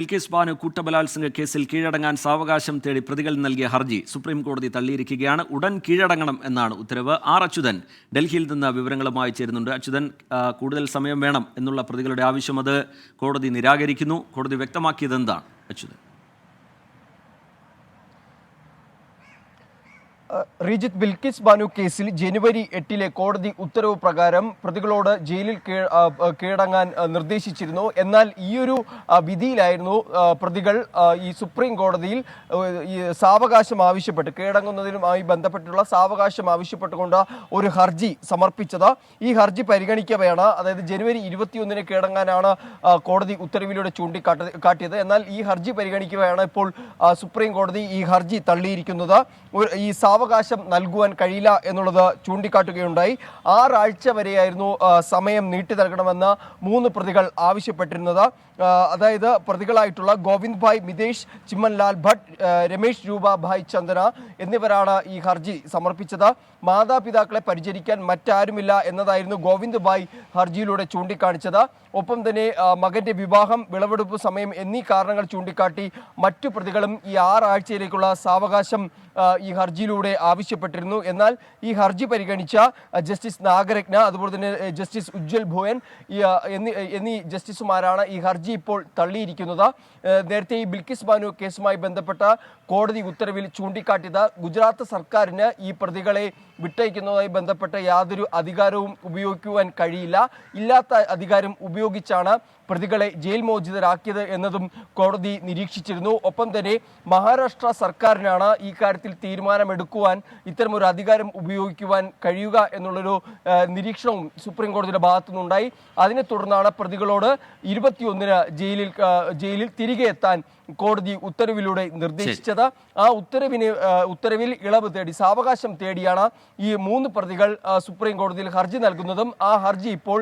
ബിൽക്കിസ് ബാനു കൂട്ടബലാത്സംഗ കേസിൽ കീഴടങ്ങാൻ സാവകാശം തേടി പ്രതികൾ നൽകിയ ഹർജി സുപ്രീം കോടതി തള്ളിയിരിക്കുകയാണ്. ഉടൻ കീഴടങ്ങണം എന്നാണ് ഉത്തരവ്. അച്യുതൻ ഡൽഹിയിൽ നിന്ന് വിവരങ്ങളുമായി ചേരുന്നുണ്ട്. അച്യുതൻ, കൂടുതൽ സമയം വേണം എന്നുള്ള പ്രതികളുടെ ആവശ്യം അത് കോടതി നിരാകരിക്കുന്നു. കോടതി വ്യക്തമാക്കിയത് എന്താണ് അച്യുതൻ? റീജിത്ത്, ബിൽക്കിസ് ബാനു കേസിൽ ജനുവരി 8 കോടതി ഉത്തരവ് പ്രകാരം പ്രതികളോട് ജയിലിൽ കീഴടങ്ങാൻ നിർദ്ദേശിച്ചിരുന്നു. എന്നാൽ ഈയൊരു വിധിയിലായിരുന്നു പ്രതികൾ ഈ സുപ്രീം കോടതിയിൽ ഈ സാവകാശം ആവശ്യപ്പെട്ട് കീഴടങ്ങുന്നതിനുമായി ബന്ധപ്പെട്ടുള്ള സാവകാശം ആവശ്യപ്പെട്ടുകൊണ്ട് ഒരു ഹർജി സമർപ്പിച്ചത്. ഈ ഹർജി പരിഗണിക്കവെയാണ്, അതായത് ജനുവരി 21 കീഴടങ്ങാനാണ് കോടതി ഉത്തരവിലൂടെ ചൂണ്ടിക്കാട്ടിയത്. എന്നാൽ ഈ ഹർജി പരിഗണിക്കവെയാണ് ഇപ്പോൾ സുപ്രീം കോടതി ഈ ഹർജി തള്ളിയിരിക്കുന്നത്. ഈ സാവകാശം നൽകുവാൻ കഴിയില്ല എന്നുള്ളത് ചൂണ്ടിക്കാട്ടുകയുണ്ടായി. 6 ആഴ്ച വരെയായിരുന്നു സമയം നീട്ടി നൽകണമെന്ന് 3 പ്രതികൾ ആവശ്യപ്പെട്ടിരുന്നത്. അതായത് പ്രതികളായിട്ടുള്ള ഗോവിന്ദ് ഭായ്, മിതേഷ് ചിമ്മൻലാൽ ഭട്ട്, രമേശ് രൂപ ഭായ് ചന്ദന എന്നിവരാണ് ഈ ഹർജി സമർപ്പിച്ചത്. മാതാപിതാക്കളെ പരിചരിക്കാൻ മറ്റാരുമില്ല എന്നതായിരുന്നു ഗോവിന്ദ് ഭായ് ഹർജിയിലൂടെ ചൂണ്ടിക്കാണിച്ചത്. ഒപ്പം തന്നെ മകന്റെ വിവാഹം, വിളവെടുപ്പ് സമയം എന്നീ കാരണങ്ങൾ ചൂണ്ടിക്കാട്ടി മറ്റു പ്രതികളും ഈ 6 ആഴ്ചയിലേക്കുള്ള സാവകാശം ഈ ഹർജിയിലൂടെ ആവശ്യപ്പെട്ടിരുന്നു. എന്നാൽ ഈ ഹർജി പരിഗണിച്ച ജസ്റ്റിസ് നാഗരത്ന, അതുപോലെ തന്നെ ജസ്റ്റിസ് ഉജ്വൽ ഭുവൻ എന്നീ ജസ്റ്റിസുമാരാണ് ഈ ഹർജി ഇപ്പോൾ തള്ളിയിരിക്കുന്നത്. നേരത്തെ ഈ ബിൽക്കിസ് ബാനു കേസുമായി ബന്ധപ്പെട്ട കോടതി ഉത്തരവിൽ ചൂണ്ടിക്കാട്ടിയത് ഗുജറാത്ത് സർക്കാരിന് ഈ പ്രതികളെ വിട്ടയക്കുന്നതുമായി ബന്ധപ്പെട്ട യാതൊരു അധികാരവും ഉപയോഗിക്കുവാൻ കഴിയില്ല. ഇല്ലാത്ത അധികാരം ഉപയോഗിച്ചാണ് പ്രതികളെ ജയിൽ മോചിതരാക്കിയത് എന്നതും കോടതി നിരീക്ഷിച്ചിരുന്നു. ഒപ്പം തന്നെ മഹാരാഷ്ട്ര സർക്കാരിനാണ് ഈ കാര്യത്തിൽ തീരുമാനമെടുക്കുവാൻ, ഇത്തരമൊരു അധികാരം ഉപയോഗിക്കുവാൻ കഴിയുക എന്നുള്ളൊരു നിരീക്ഷണവും സുപ്രീം കോടതിയുടെ ഭാഗത്തുനിന്നുണ്ടായി. അതിനെ തുടർന്നാണ് പ്രതികളോട് 21 ജയിലിൽ തിരികെ എത്താൻ കോടതി ഉത്തരവിലൂടെ നിർദ്ദേശിച്ചത്. ആ ഉത്തരവിൽ ഇളവ് തേടി, സാവകാശം തേടിയാണ് ഈ 3 പ്രതികൾ സുപ്രീം കോടതിയിൽ ഹർജി നൽകുന്നതും ആ ഹർജി ഇപ്പോൾ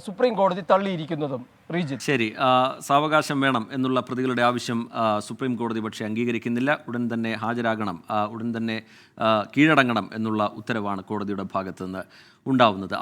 സുപ്രീം കോടതി തള്ളിയിരിക്കുന്നതും. ശരി, സാവകാശം വേണം എന്നുള്ള പ്രതികളുടെ ആവശ്യം സുപ്രീം കോടതി പക്ഷേ അംഗീകരിക്കുന്നില്ല. ഉടൻ തന്നെ ഹാജരാകണം, ഉടൻ തന്നെ കീഴടങ്ങണം എന്നുള്ള ഉത്തരവാണ് കോടതിയുടെ ഭാഗത്തുനിന്ന് ഉണ്ടാവുന്നത്.